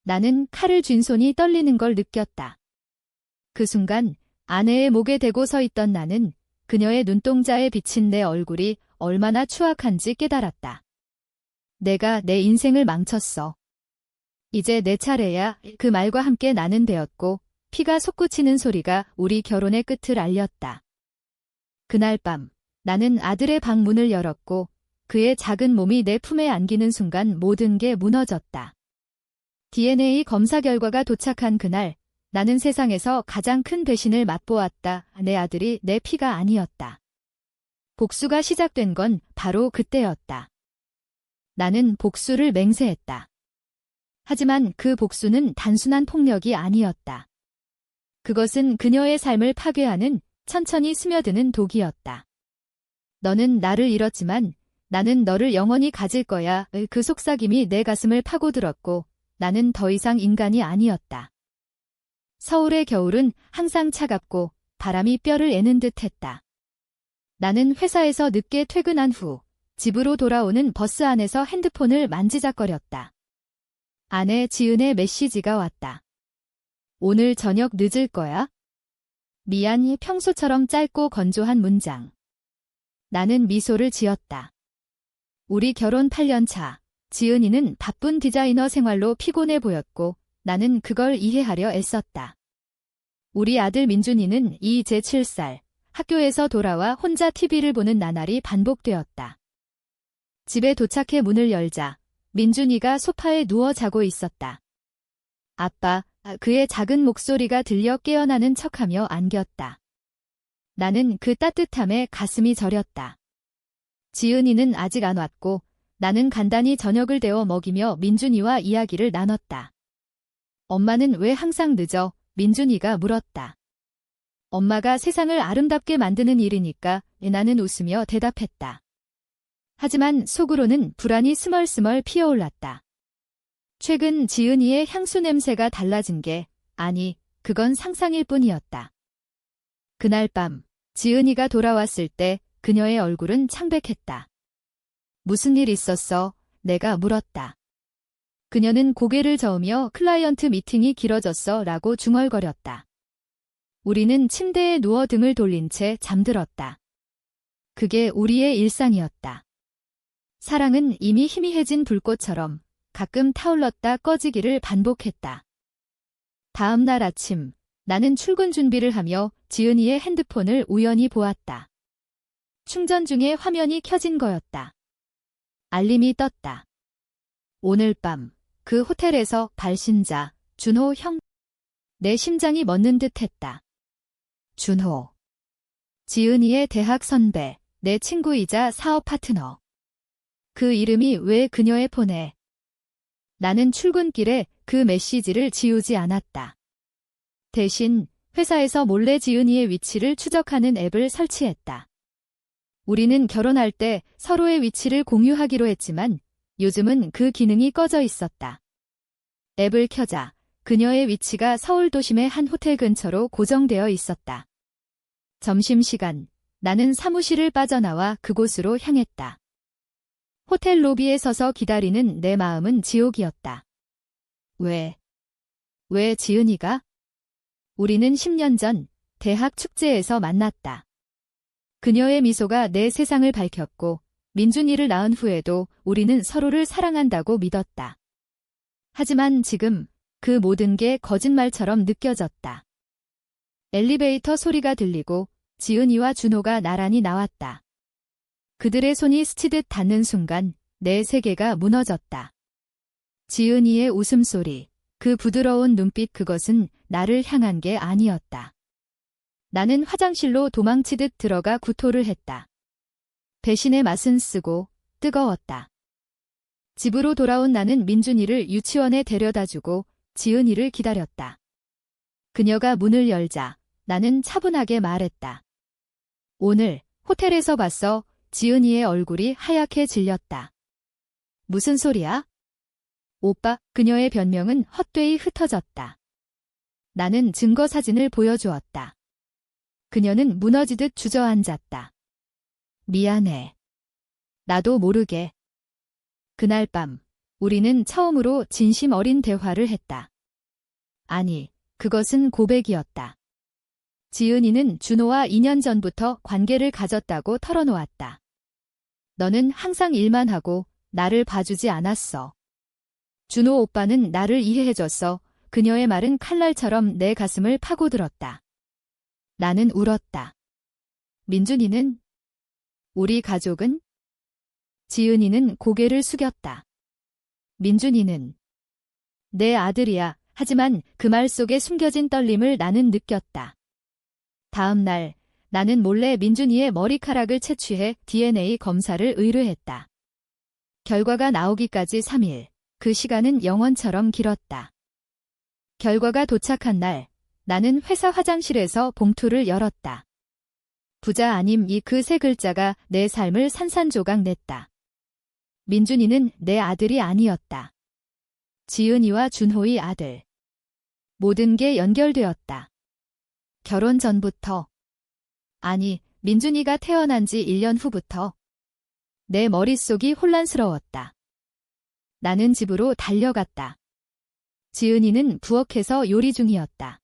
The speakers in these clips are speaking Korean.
나는 칼을 쥔 손이 떨리는 걸 느꼈다. 그 순간 아내의 목에 대고 서 있던 나는 그녀의 눈동자에 비친 내 얼굴이 얼마나 추악한지 깨달았다. 내가 내 인생을 망쳤어. 이제 내 차례야. 그 말과 함께 나는 되었고 피가 솟구치는 소리가 우리 결혼의 끝을 알렸다. 그날 밤 나는 아들의 방 문을 열었고 그의 작은 몸이 내 품에 안기는 순간 모든 게 무너졌다. DNA 검사 결과가 도착한 그날 나는 세상에서 가장 큰 배신을 맛보았다. 내 아들이 내 피가 아니었다. 복수가 시작된 건 바로 그때였다. 나는 복수를 맹세했다. 하지만 그 복수는 단순한 폭력이 아니었다. 그것은 그녀의 삶을 파괴하는 천천히 스며드는 독이었다. 너는 나를 잃었지만 나는 너를 영원히 가질 거야. 그 속삭임이 내 가슴을 파고들었고 나는 더 이상 인간이 아니었다. 서울의 겨울은 항상 차갑고 바람이 뼈를 애는 듯 했다. 나는 회사에서 늦게 퇴근한 후 집으로 돌아오는 버스 안에서 핸드폰을 만지작거렸다. 아내 지은의 메시지가 왔다. 오늘 저녁 늦을 거야? 미안히. 평소처럼 짧고 건조한 문장. 나는 미소를 지었다. 우리 결혼 8년 차, 지은이는 바쁜 디자이너 생활로 피곤해 보였고 나는 그걸 이해하려 애썼다. 우리 아들 민준이는 이제 7살, 학교에서 돌아와 혼자 TV를 보는 나날이 반복되었다. 집에 도착해 문을 열자 민준이가 소파에 누워 자고 있었다. 아빠, 그의 작은 목소리가 들려 깨어나는 척하며 안겼다. 나는 그 따뜻함에 가슴이 저렸다. 지은이는 아직 안 왔고 나는 간단히 저녁을 데워 먹이며 민준이와 이야기를 나눴다. 엄마는 왜 항상 늦어? 민준이가 물었다. 엄마가 세상을 아름답게 만드는 일이니까. 나는 웃으며 대답했다. 하지만 속으로는 불안이 스멀스멀 피어올랐다. 최근 지은이의 향수 냄새가 달라진 게, 아니, 그건 상상일 뿐이었다. 그날 밤 지은이가 돌아왔을 때 그녀의 얼굴은 창백했다. 무슨 일 있었어? 내가 물었다. 그녀는 고개를 저으며 클라이언트 미팅이 길어졌어 라고 중얼거렸다. 우리는 침대에 누워 등을 돌린 채 잠들었다. 그게 우리의 일상이었다. 사랑은 이미 희미해진 불꽃처럼 가끔 타올랐다 꺼지기를 반복했다. 다음 날 아침 나는 출근 준비를 하며 지은이의 핸드폰을 우연히 보았다. 충전 중에 화면이 켜진 거였다. 알림이 떴다. 오늘 밤 그 호텔에서 발신자 준호 형. 내 심장이 멎는 듯 했다. 준호. 지은이의 대학 선배, 내 친구이자 사업 파트너. 그 이름이 왜 그녀의 폰에. 나는 출근길에 그 메시지를 지우지 않았다. 대신 회사에서 몰래 지은이의 위치를 추적하는 앱을 설치했다. 우리는 결혼할 때 서로의 위치를 공유하기로 했지만 요즘은 그 기능이 꺼져 있었다. 앱을 켜자 그녀의 위치가 서울 도심의 한 호텔 근처로 고정되어 있었다. 점심시간 나는 사무실을 빠져나와 그곳으로 향했다. 호텔 로비에 서서 기다리는 내 마음은 지옥이었다. 왜 지은이가? 우리는 10년 전 대학 축제에서 만났다. 그녀의 미소가 내 세상을 밝혔고 민준이를 낳은 후에도 우리는 서로를 사랑한다고 믿었다. 하지만 지금 그 모든 게 거짓말처럼 느껴졌다. 엘리베이터 소리가 들리고 지은이와 준호가 나란히 나왔다. 그들의 손이 스치듯 닿는 순간 내 세계가 무너졌다. 지은이의 웃음소리, 그 부드러운 눈빛, 그것은 나를 향한 게 아니었다. 나는 화장실로 도망치듯 들어가 구토를 했다. 배신의 맛은 쓰고 뜨거웠다. 집으로 돌아온 나는 민준이를 유치원에 데려다주고 지은이를 기다렸다. 그녀가 문을 열자 나는 차분하게 말했다. 오늘 호텔에서 봤어. 지은이의 얼굴이 하얗게 질렸다. 무슨 소리야? 오빠, 그녀의 변명은 헛되이 흩어졌다. 나는 증거 사진을 보여주었다. 그녀는 무너지듯 주저앉았다. 미안해. 나도 모르게. 그날 밤 우리는 처음으로 진심 어린 대화를 했다. 아니, 그것은 고백이었다. 지은이는 준호와 2년 전부터 관계를 가졌다고 털어놓았다. 너는 항상 일만 하고 나를 봐주지 않았어. 준호 오빠는 나를 이해해줬어. 그녀의 말은 칼날처럼 내 가슴을 파고들었다. 나는 울었다. 민준이는? 우리 가족은? 지은이는 고개를 숙였다. 민준이는? 내 아들이야. 하지만 그 말 속에 숨겨진 떨림을 나는 느꼈다. 다음 날 나는 몰래 민준이의 머리카락을 채취해 DNA 검사를 의뢰했다. 결과가 나오기까지 3일. 그 시간은 영원처럼 길었다. 결과가 도착한 날 나는 회사 화장실에서 봉투를 열었다. 부자 아님 이 그 세 글자가 내 삶을 산산조각 냈다. 민준이는 내 아들이 아니었다. 지은이와 준호의 아들. 모든 게 연결되었다. 결혼 전부터. 아니, 민준이가 태어난 지 1년 후부터. 내 머릿속이 혼란스러웠다. 나는 집으로 달려갔다. 지은이는 부엌에서 요리 중이었다.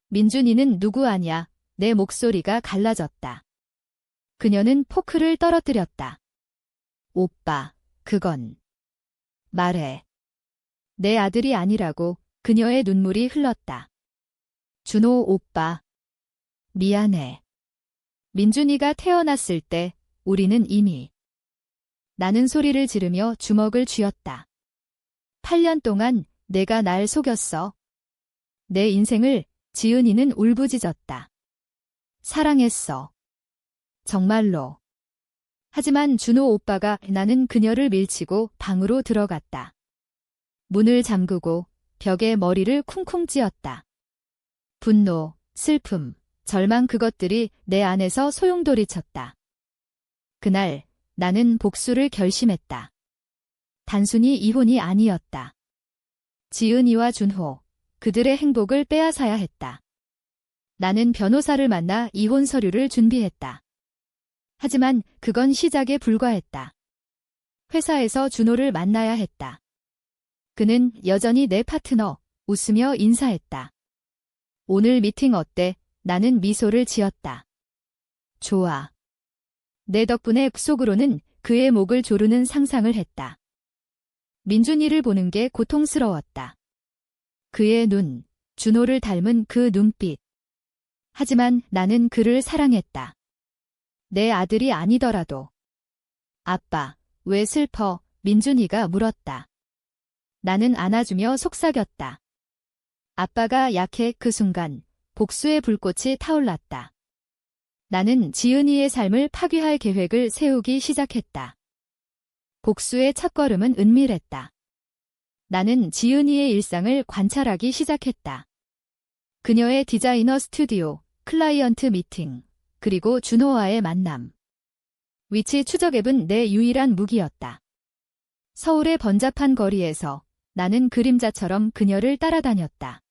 민준이는 누구 아냐? 내 목소리가 갈라졌다. 그녀는 포크를 떨어뜨렸다. 오빠, 그건. 말해. 내 아들이 아니라고. 그녀의 눈물이 흘렀다. 준호 오빠. 미안해. 민준이가 태어났을 때 우리는 이미. 나는 소리를 지르며 주먹을 쥐었다. 8년 동안 내가 날 속였어. 내 인생을. 지은이는 울부짖었다. 사랑했어. 정말로. 하지만 준호 오빠가. 나는 그녀를 밀치고 방으로 들어갔다. 문을 잠그고 벽에 머리를 쿵쿵 찧었다. 분노, 슬픔, 절망 그것들이 내 안에서 소용돌이쳤다. 그날 나는 복수를 결심했다. 단순히 이혼이 아니었다. 지은이와 준호, 그들의 행복을 빼앗아야 했다. 나는 변호사를 만나 이혼 서류를 준비했다. 하지만 그건 시작에 불과했다. 회사에서 준호를 만나야 했다. 그는 여전히 내 파트너, 웃으며 인사했다. 오늘 미팅 어때? 나는 미소를 지었다. 좋아. 내 덕분에 속으로는 그의 목을 조르는 상상을 했다. 민준이를 보는 게 고통스러웠다. 그의 눈, 준호를 닮은 그 눈빛. 하지만 나는 그를 사랑했다. 내 아들이 아니더라도. 아빠, 왜 슬퍼? 민준이가 물었다. 나는 안아주며 속삭였다. 아빠가 약해. 그 순간 복수의 불꽃이 타올랐다. 나는 지은이의 삶을 파괴할 계획을 세우기 시작했다. 복수의 첫걸음은 은밀했다. 나는 지은이의 일상을 관찰하기 시작했다. 그녀의 디자이너 스튜디오, 클라이언트 미팅, 그리고 준호와의 만남. 위치 추적 앱은 내 유일한 무기였다. 서울의 번잡한 거리에서 나는 그림자처럼 그녀를 따라다녔다.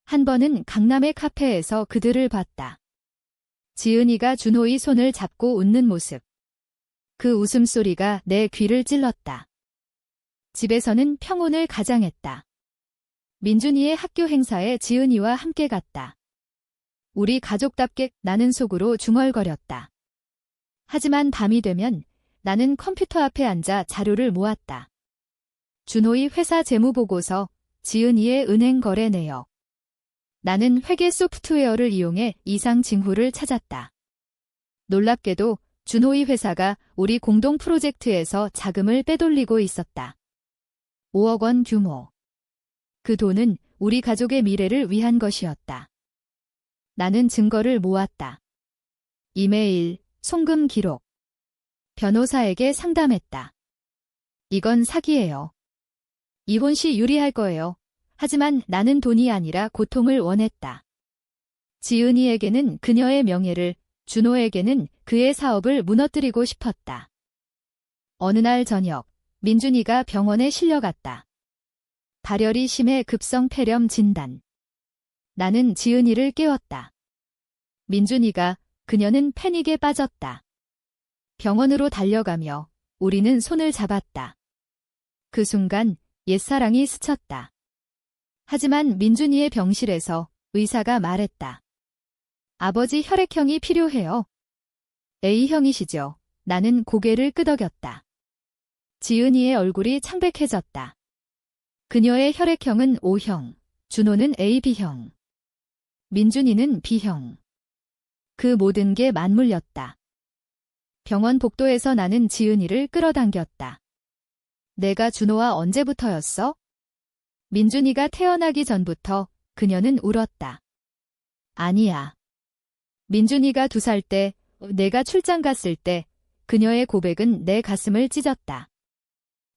한 번은 강남의 카페에서 그들을 봤다. 지은이가 준호의 손을 잡고 웃는 모습. 그 웃음소리가 내 귀를 찔렀다. 집에서는 평온을 가장했다. 민준이의 학교 행사에 지은이와 함께 갔다. 우리 가족답게. 나는 속으로 중얼거렸다. 하지만 밤이 되면 나는 컴퓨터 앞에 앉아 자료를 모았다. 준호의 회사 재무보고서, 지은이의 은행 거래 내역. 나는 회계 소프트웨어를 이용해 이상 징후를 찾았다. 놀랍게도 준호의 회사가 우리 공동 프로젝트에서 자금을 빼돌리고 있었다. 5억 원 규모. 그 돈은 우리 가족의 미래를 위한 것이었다. 나는 증거를 모았다. 이메일, 송금 기록. 변호사에게 상담했다. 이건 사기예요. 이혼 시 유리할 거예요. 하지만 나는 돈이 아니라 고통을 원했다. 지은이에게는 그녀의 명예를, 준호에게는 그의 사업을 무너뜨리고 싶었다. 어느 날 저녁, 민준이가 병원에 실려갔다. 발열이 심해 급성 폐렴 진단. 나는 지은이를 깨웠다. 민준이가, 그녀는 패닉에 빠졌다. 병원으로 달려가며 우리는 손을 잡았다. 그 순간 옛사랑이 스쳤다. 하지만 민준이의 병실에서 의사가 말했다. 아버지 혈액형이 필요해요. A형이시죠. 나는 고개를 끄덕였다. 지은이의 얼굴이 창백해졌다. 그녀의 혈액형은 O형, 준호는 AB형, 민준이는 B형. 그 모든 게 맞물렸다. 병원 복도에서 나는 지은이를 끌어당겼다. 내가 준호와 언제부터였어? 민준이가 태어나기 전부터 그녀는 울었다. 아니야. 민준이가 2살 때, 내가 출장 갔을 때 그녀의 고백은 내 가슴을 찢었다.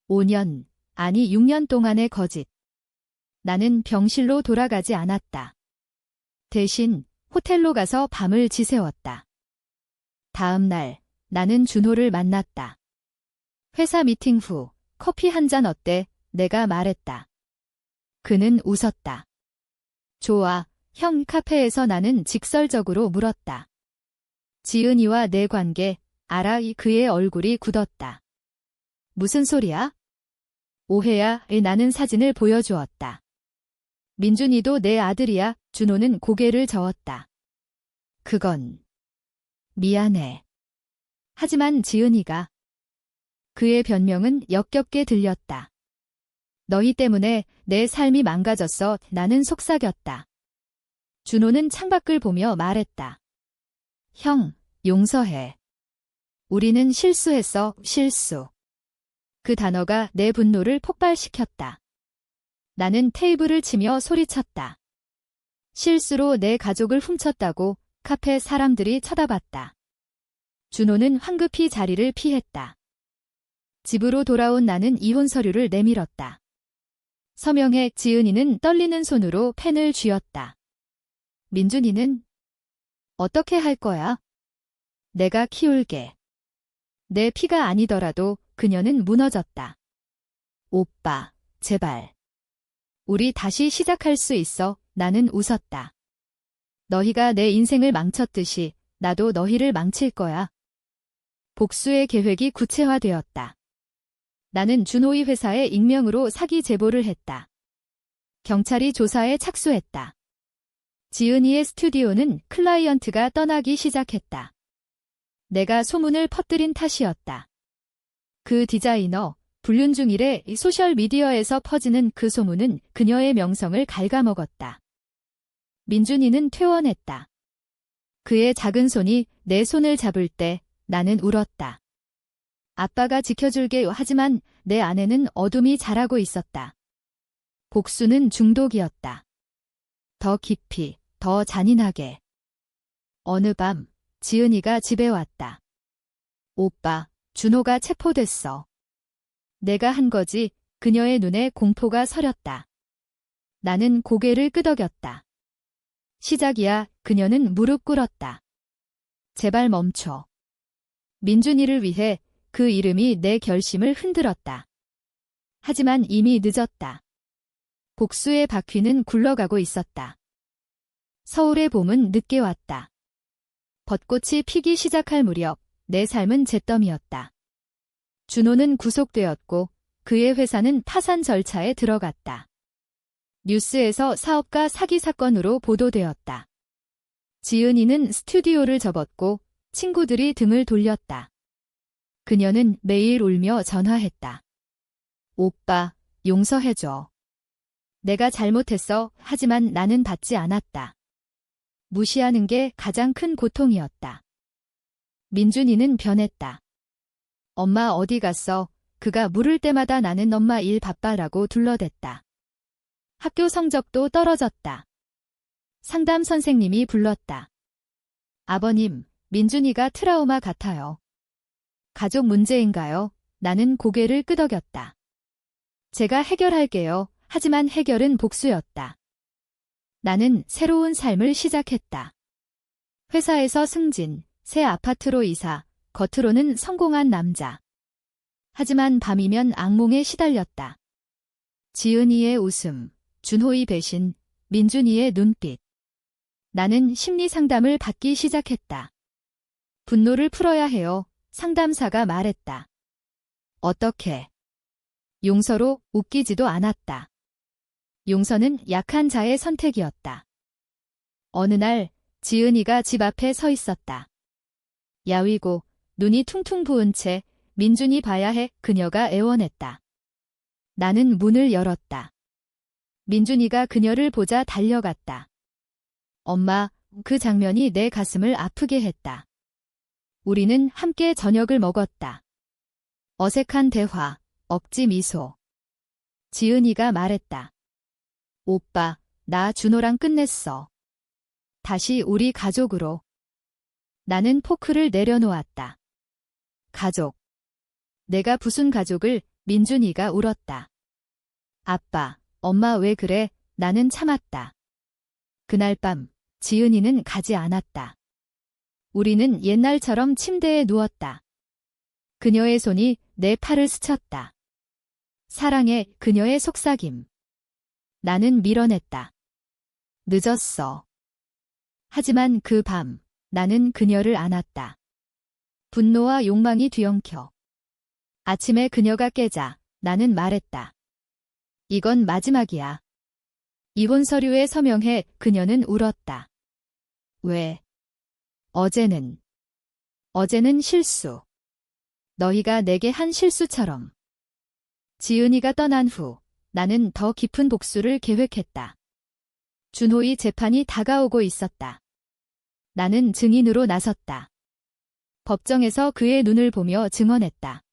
5년, 아니 6년 동안의 거짓. 나는 병실로 돌아가지 않았다. 대신 호텔로 가서 밤을 지새웠다. 다음 날 나는 준호를 만났다. 회사 미팅 후 커피 한 잔 어때? 내가 말했다. 그는 웃었다. 좋아, 형. 카페에서 나는 직설적으로 물었다. 지은이와 내 관계 알아? 그의 얼굴이 굳었다. 무슨 소리야? 오해야. 나는 사진을 보여주었다. 민준이도 내 아들이야. 준호는 고개를 저었다. 그건 미안해. 하지만 지은이가 그의 변명은 역겹게 들렸다. 너희 때문에 내 삶이 망가졌어. 나는 속삭였다. 준호는 창밖을 보며 말했다. 형, 용서해. 우리는 실수했어. 실수. 그 단어가 내 분노를 폭발시켰다. 나는 테이블을 치며 소리쳤다. 실수로 내 가족을 훔쳤다고. 카페 사람들이 쳐다봤다. 준호는 황급히 자리를 피했다. 집으로 돌아온 나는 이혼 서류를 내밀었다. 서명해. 지은이는 떨리는 손으로 펜을 쥐었다. 민준이는 어떻게 할 거야? 내가 키울게. 내 피가 아니더라도 그녀는 무너졌다. 오빠, 제발. 우리 다시 시작할 수 있어. 나는 웃었다. 너희가 내 인생을 망쳤듯이 나도 너희를 망칠 거야. 복수의 계획이 구체화되었다. 나는 준호의 회사에 익명으로 사기 제보를 했다. 경찰이 조사에 착수했다. 지은이의 스튜디오는 클라이언트가 떠나기 시작했다. 내가 소문을 퍼뜨린 탓이었다. 그 디자이너, 불륜중일에 소셜미디어에서 퍼지는 그 소문은 그녀의 명성을 갉아먹었다. 민준이는 퇴원했다. 그의 작은 손이 내 손을 잡을 때 나는 울었다. 아빠가 지켜줄게요. 하지만 내 안에는 어둠이 자라고 있었다. 복수는 중독이었다. 더 깊이, 더 잔인하게. 어느 밤, 지은이가 집에 왔다. 오빠, 준호가 체포됐어. 내가 한 거지. 그녀의 눈에 공포가 서렸다. 나는 고개를 끄덕였다. 시작이야. 그녀는 무릎 꿇었다. 제발 멈춰. 민준이를 위해. 그 이름이 내 결심을 흔들었다. 하지만 이미 늦었다. 복수의 바퀴는 굴러가고 있었다. 서울의 봄은 늦게 왔다. 벚꽃이 피기 시작할 무렵 내 삶은 잿더미였다. 준호는 구속되었고 그의 회사는 파산 절차에 들어갔다. 뉴스에서 사업가 사기 사건으로 보도되었다. 지은이는 스튜디오를 접었고 친구들이 등을 돌렸다. 그녀는 매일 울며 전화했다. 오빠, 용서해줘. 내가 잘못했어. 하지만 나는 받지 않았다. 무시하는 게 가장 큰 고통이었다. 민준이는 변했다. 엄마 어디 갔어? 그가 물을 때마다 나는 엄마 일 바빠라고 둘러댔다. 학교 성적도 떨어졌다. 상담 선생님이 불렀다. 아버님, 민준이가 트라우마 같아요. 가족 문제인가요? 나는 고개를 끄덕였다. 제가 해결할게요. 하지만 해결은 복수였다. 나는 새로운 삶을 시작했다. 회사에서 승진, 새 아파트로 이사, 겉으로는 성공한 남자. 하지만 밤이면 악몽에 시달렸다. 지은이의 웃음, 준호의 배신, 민준이의 눈빛. 나는 심리 상담을 받기 시작했다. 분노를 풀어야 해요. 상담사가 말했다. 어떻게? 용서로 웃기지도 않았다. 용서는 약한 자의 선택이었다. 어느 날 지은이가 집 앞에 서 있었다. 야위고 눈이 퉁퉁 부은 채 민준이 봐야 해 그녀가 애원했다. 나는 문을 열었다. 민준이가 그녀를 보자 달려갔다. 엄마, 그 장면이 내 가슴을 아프게 했다. 우리는 함께 저녁을 먹었다. 어색한 대화, 억지 미소. 지은이가 말했다. 오빠, 나 준호랑 끝냈어. 다시 우리 가족으로. 나는 포크를 내려놓았다. 가족. 내가 부순 가족을. 민준이가 울었다. 아빠, 엄마 왜 그래? 나는 참았다. 그날 밤 지은이는 가지 않았다. 우리는 옛날처럼 침대에 누웠다. 그녀의 손이 내 팔을 스쳤다. 사랑해, 그녀의 속삭임. 나는 밀어냈다. 늦었어. 하지만 그 밤 나는 그녀를 안았다. 분노와 욕망이 뒤엉켜. 아침에 그녀가 깨자 나는 말했다. 이건 마지막이야. 이혼 서류에 서명해. 그녀는 울었다. 왜? 어제는 실수. 너희가 내게 한 실수처럼. 지은이가 떠난 후 나는 더 깊은 복수를 계획했다. 준호의 재판이 다가오고 있었다. 나는 증인으로 나섰다. 법정에서 그의 눈을 보며 증언했다.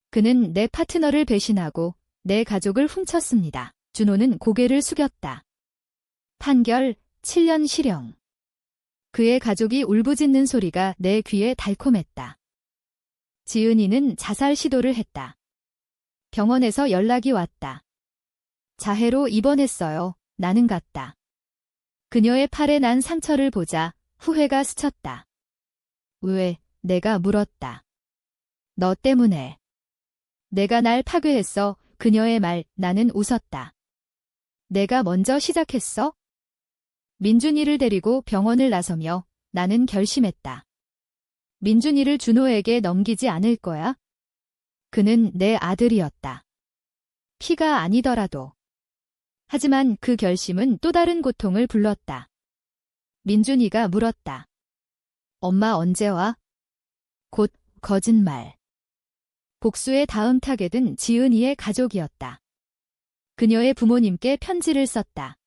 그는 내 파트너를 배신하고 내 가족을 훔쳤습니다. 준호는 고개를 숙였다. 판결 7년 실형. 그의 가족이 울부짖는 소리가 내 귀에 달콤했다. 지은이는 자살 시도를 했다. 병원에서 연락이 왔다. 자해로 입원했어요. 나는 갔다. 그녀의 팔에 난 상처를 보자 후회가 스쳤다. 왜? 내가 물었다. 너 때문에. 내가 날 파괴했어. 그녀의 말. 나는 웃었다. 내가 먼저 시작했어? 민준이를 데리고 병원을 나서며 나는 결심했다. 민준이를 준호에게 넘기지 않을 거야. 그는 내 아들이었다. 피가 아니더라도. 하지만 그 결심은 또 다른 고통을 불렀다. 민준이가 물었다. 엄마 언제 와? 곧. 거짓말. 복수의 다음 타겟은 지은이의 가족이었다. 그녀의 부모님께 편지를 썼다.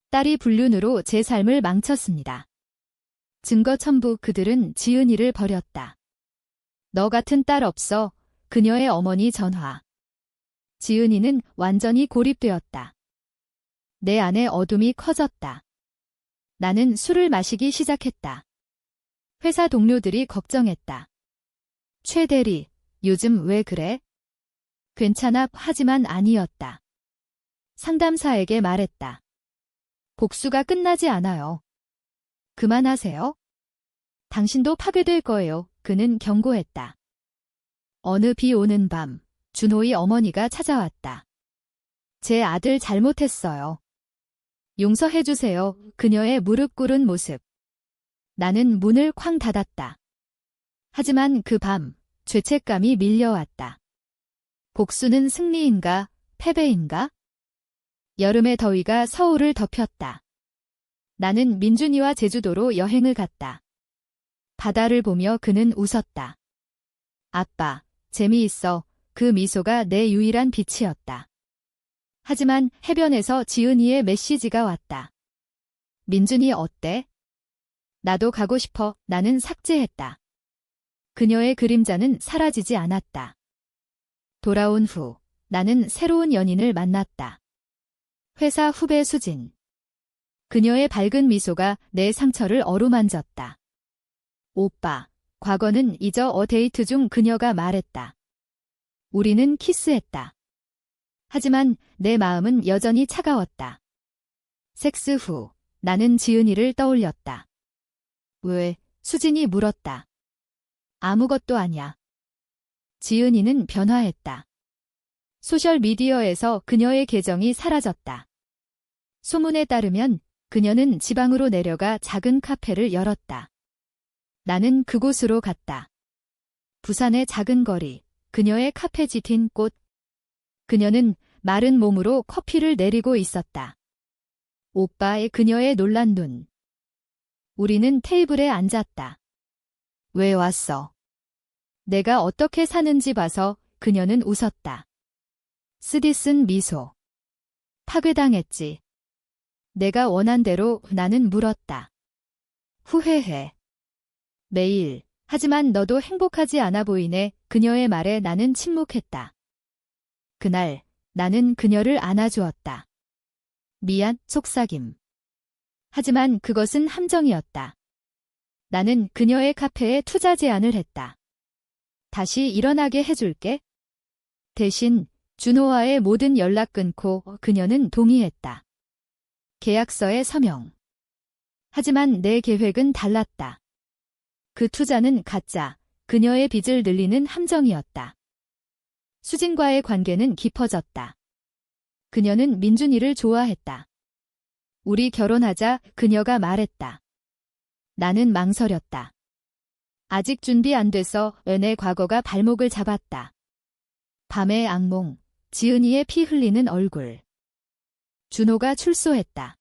딸이 불륜으로 제 삶을 망쳤습니다. 증거 첨부. 그들은 지은이를 버렸다. 너 같은 딸 없어. 그녀의 어머니 전화. 지은이는 완전히 고립되었다. 내 안에 어둠이 커졌다. 나는 술을 마시기 시작했다. 회사 동료들이 걱정했다. 최 대리, 요즘 왜 그래? 괜찮아. 하지만 아니었다. 상담사에게 말했다. 복수가 끝나지 않아요. 그만하세요. 당신도 파괴될 거예요. 그는 경고했다. 어느 비 오는 밤, 준호의 어머니가 찾아왔다. 제 아들 잘못했어요. 용서해주세요. 그녀의 무릎 꿇은 모습. 나는 문을 쾅 닫았다. 하지만 그 밤, 죄책감이 밀려왔다. 복수는 승리인가, 패배인가? 여름의 더위가 서울을 덮였다. 나는 민준이와 제주도로 여행을 갔다. 바다를 보며 그는 웃었다. 아빠, 재미있어. 그 미소가 내 유일한 빛이었다. 하지만 해변에서 지은이의 메시지가 왔다. 민준이 어때? 나도 가고 싶어. 나는 삭제했다. 그녀의 그림자는 사라지지 않았다. 돌아온 후 나는 새로운 연인을 만났다. 회사 후배 수진. 그녀의 밝은 미소가 내 상처를 어루만졌다. 오빠, 과거는 잊어. 데이트 중 그녀가 말했다. 우리는 키스했다. 하지만 내 마음은 여전히 차가웠다. 섹스 후 나는 지은이를 떠올렸다. 왜? 수진이 물었다. 아무것도 아냐. 지은이는 변화했다. 소셜미디어에서 그녀의 계정이 사라졌다. 소문에 따르면 그녀는 지방으로 내려가 작은 카페를 열었다. 나는 그곳으로 갔다. 부산의 작은 거리, 그녀의 카페 짙은 꽃, 그녀는 마른 몸으로 커피를 내리고 있었다. 오빠의 그녀의 놀란 눈. 우리는 테이블에 앉았다. 왜 왔어? 내가 어떻게 사는지 봐서 그녀는 웃었다. 쓰디쓴 미소. 파괴당했지. 내가 원한 대로 나는 물었다. 후회해. 매일. 하지만 너도 행복하지 않아 보이네. 그녀의 말에 나는 침묵했다. 그날 나는 그녀를 안아주었다. 미안, 속삭임. 하지만 그것은 함정이었다. 나는 그녀의 카페에 투자 제안을 했다. 다시 일어나게 해줄게. 대신 준호와의 모든 연락 끊고 그녀는 동의했다. 계약서에 서명. 하지만 내 계획은 달랐다. 그 투자는 가짜, 그녀의 빚을 늘리는 함정이었다. 수진과의 관계는 깊어졌다. 그녀는 민준이를 좋아했다. 우리 결혼하자, 그녀가 말했다. 나는 망설였다. 아직 준비 안 돼서 내 과거가 발목을 잡았다. 밤의 악몽, 지은이의 피 흘리는 얼굴. 준호가 출소했다.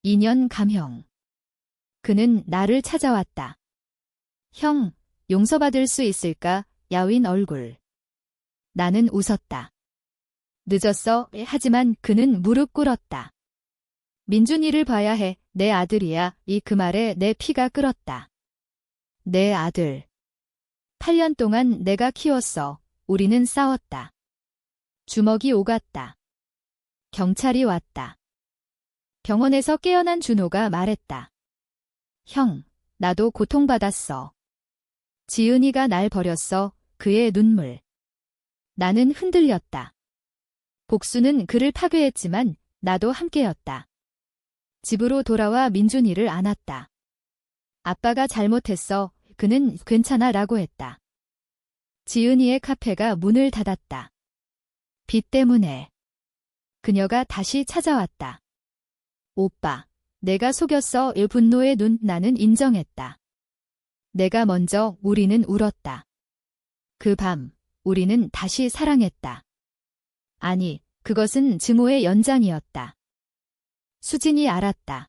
2년 감형. 그는 나를 찾아왔다. 형, 용서받을 수 있을까? 야윈 얼굴. 나는 웃었다. 늦었어. 하지만 그는 무릎 꿇었다. 민준이를 봐야 해. 내 아들이야. 그 말에 내 피가 끓었다. 내 아들. 8년 동안 내가 키웠어. 우리는 싸웠다. 주먹이 오갔다. 경찰이 왔다. 병원에서 깨어난 준호가 말했다. 형, 나도 고통받았어. 지은이가 날 버렸어. 그의 눈물. 나는 흔들렸다. 복수는 그를 파괴했지만 나도 함께였다. 집으로 돌아와 민준이를 안았다. 아빠가 잘못했어. 그는 괜찮아 라고 했다. 지은이의 카페가 문을 닫았다. 빚 때문에. 그녀가 다시 찾아왔다. 오빠, 내가 속였어. 분노의 눈. 나는 인정했다. 내가 먼저. 우리는 울었다. 그 밤 우리는 다시 사랑했다. 아니, 그것은 증오의 연장이었다. 수진이 알았다.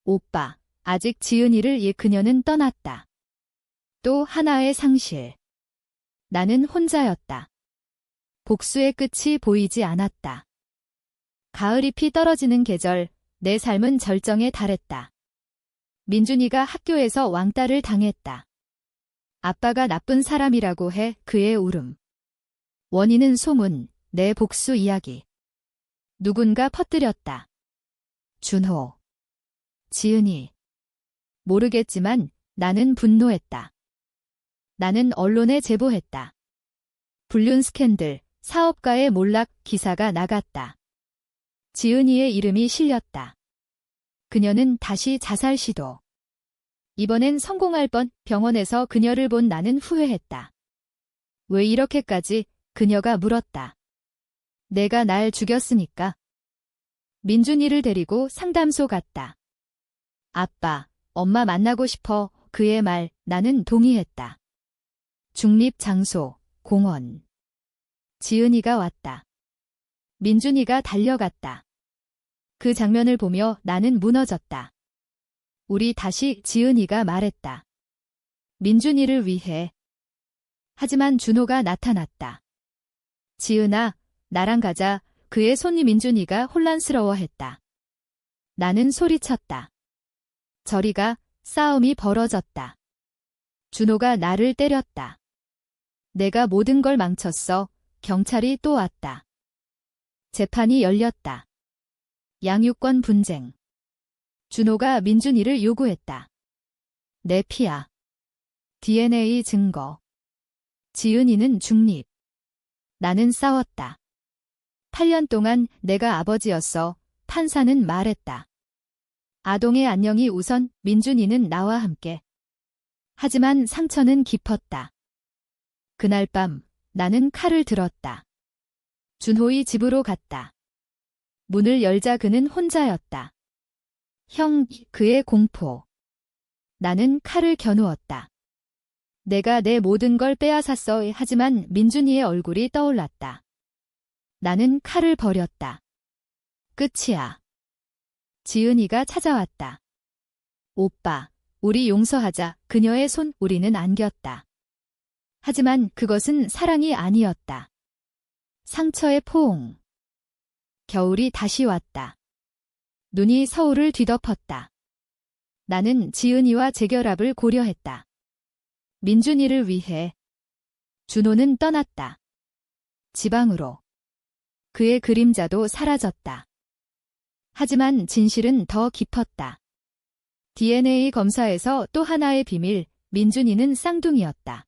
오빠, 아직 지은이를. 그녀는 떠났다. 또 하나의 상실. 나는 혼자였다. 복수의 끝이 보이지 않았다. 가을잎이 떨어지는 계절, 내 삶은 절정에 달했다. 민준이가 학교에서 왕따를 당했다. 아빠가 나쁜 사람이라고 해. 그의 울음. 원인은 소문, 내 복수 이야기. 누군가 퍼뜨렸다. 준호. 지은이. 모르겠지만 나는 분노했다. 나는 언론에 제보했다. 불륜 스캔들, 사업가의 몰락 기사가 나갔다. 지은이의 이름이 실렸다. 그녀는 다시 자살 시도. 이번엔 성공할 뻔. 병원에서 그녀를 본 나는 후회했다. 왜 이렇게까지? 그녀가 물었다. 내가 날 죽였으니까. 민준이를 데리고 상담소 갔다. 아빠, 엄마 만나고 싶어. 그의 말, 나는 동의했다. 중립 장소, 공원. 지은이가 왔다. 민준이가 달려갔다. 그 장면을 보며 나는 무너졌다. 우리 다시. 지은이가 말했다. 민준이를 위해. 하지만 준호가 나타났다. 지은아, 나랑 가자. 그의 손이. 민준이가 혼란스러워했다. 나는 소리쳤다. 저리 가. 싸움이 벌어졌다. 준호가 나를 때렸다. 내가 모든 걸 망쳤어. 경찰이 또 왔다. 재판이 열렸다. 양육권 분쟁. 준호가 민준이를 요구했다. 내 피야. DNA 증거. 지은이는 중립. 나는 싸웠다. 8년 동안 내가 아버지였어. 판사는 말했다. 아동의 안녕이 우선. 민준이는 나와 함께. 하지만 상처는 깊었다. 그날 밤 나는 칼을 들었다. 준호의 집으로 갔다. 문을 열자 그는 혼자였다. 형, 그의 공포. 나는 칼을 겨누었다. 내가 내 모든 걸 빼앗았어. 하지만 민준이의 얼굴이 떠올랐다. 나는 칼을 버렸다. 끝이야. 지은이가 찾아왔다. 오빠, 우리 용서하자. 그녀의 손 우리는 안겼다. 하지만 그것은 사랑이 아니었다. 상처의 포옹. 겨울이 다시 왔다. 눈이 서울을 뒤덮었다. 나는 지은이와 재결합을 고려했다. 민준이를 위해. 준호는 떠났다. 지방으로. 그의 그림자도 사라졌다. 하지만 진실은 더 깊었다. DNA 검사에서 또 하나의 비밀, 민준이는 쌍둥이였다.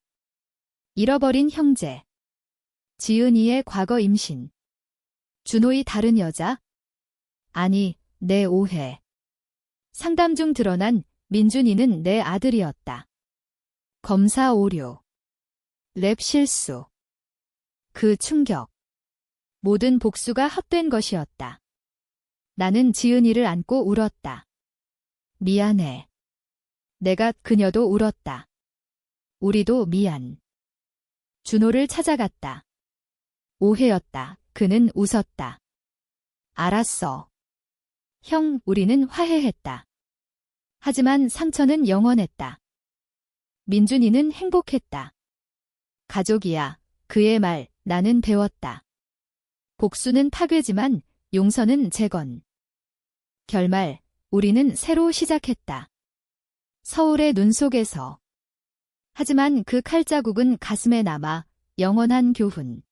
잃어버린 형제. 지은이의 과거 임신. 준호의 다른 여자? 아니, 내 오해. 상담 중 드러난 민준이는 내 아들이었다. 검사 오류. 랩 실수. 그 충격. 모든 복수가 헛된 것이었다. 나는 지은이를 안고 울었다. 미안해. 내가 그녀도 울었다. 우리도 미안. 준호를 찾아갔다. 오해였다. 그는 웃었다. 알았어. 형, 우리는 화해했다. 하지만 상처는 영원했다. 민준이는 행복했다. 가족이야. 그의 말, 나는 배웠다. 복수는 파괴지만 용서는 재건. 결말, 우리는 새로 시작했다. 서울의 눈 속에서. 하지만 그 칼자국은 가슴에 남아 영원한 교훈.